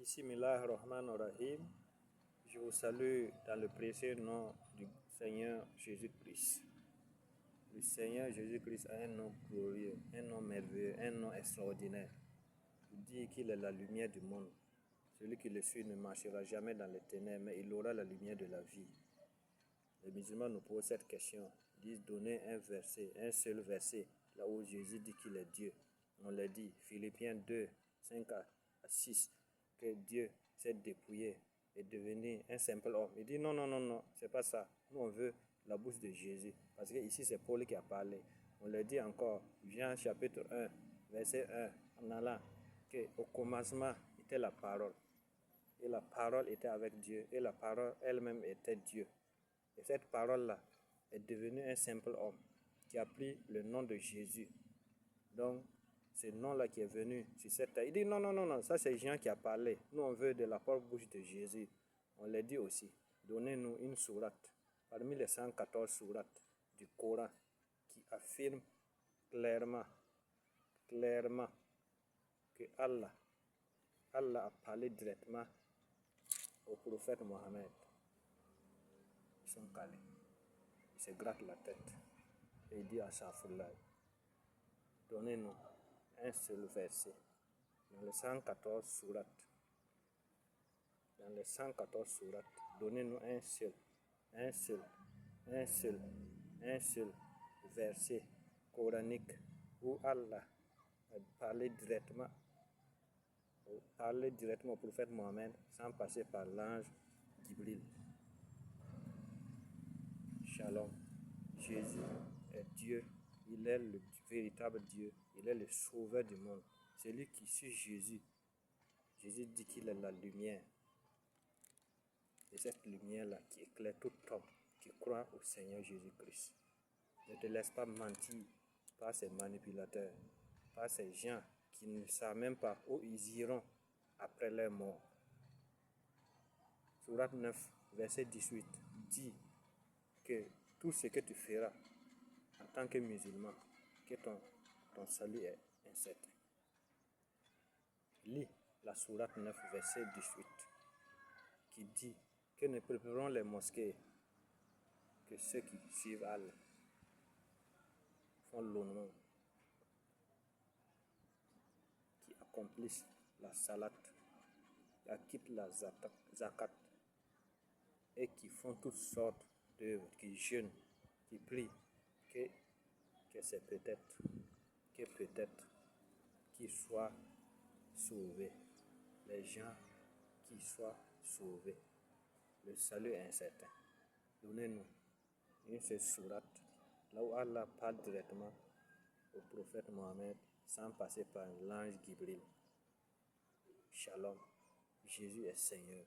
Bismillahirrahmanirrahim. Je vous salue dans le précieux nom du Seigneur Jésus-Christ. Le Seigneur Jésus-Christ a un nom glorieux, un nom merveilleux, un nom extraordinaire. Il dit qu'il est la lumière du monde. Celui qui le suit ne marchera jamais dans les ténèbres, mais il aura la lumière de la vie. Les musulmans nous posent cette question. Ils disent donner un verset, un seul verset, là où Jésus dit qu'il est Dieu. On l'a dit, Philippiens 2, 5 à 6, que Dieu s'est dépouillé et devenu un simple homme. Il dit non, c'est pas ça. Nous on veut la bouche de Jésus. Parce que ici c'est Paul qui a parlé. On le dit encore, Jean chapitre 1, verset 1, en allant, qu'au commencement était la parole. Et la parole était avec Dieu. Et la parole elle-même était Dieu. Et cette parole-là est devenue un simple homme qui a pris le nom de Jésus. Donc, ce nom-là qui est venu sur cette terre. Il dit non, ça c'est Jean qui a parlé. Nous on veut de la propre bouche de Jésus. On l'a dit aussi. Donnez-nous une sourate parmi les 114 sourates du Coran qui affirme clairement que Allah a parlé directement au prophète Mohammed. Ils sont calés. Il se gratte la tête et il dit à Safullah, donnez-nous un seul verset dans les 114 sourates. Dans les 114 sourates, donnez-nous un seul verset coranique où Allah a parlé directement au prophète Mohammed sans passer par l'ange Jibril. Shalom. Jésus est Dieu, il est le véritable Dieu, il est le sauveur du monde. Celui qui suit Jésus, Jésus dit qu'il est la lumière. Et cette lumière-là qui éclaire tout homme qui croit au Seigneur Jésus-Christ. Ne te laisse pas mentir par ces manipulateurs, par ces gens qui ne savent même pas où ils iront après leur mort. Sourate 9, verset 18 dit que tout ce que tu feras en tant que musulman, que ton salut est incertain. Lis la sourate 9, verset 18 qui dit que ne prépareront les mosquées que ceux qui suivent Allah, font l'aumône, qui accomplissent la salat, qui acquittent la zakat et qui font toutes sortes d'œuvres, qui jeûnent, qui prient, que c'est peut-être qu'ils soient sauvés. Les gens qui soient sauvés. Le salut est incertain. Donnez-nous une seule sourate, là où Allah parle directement au prophète Mohammed sans passer par l'ange Jibril. Shalom. Jésus est Seigneur.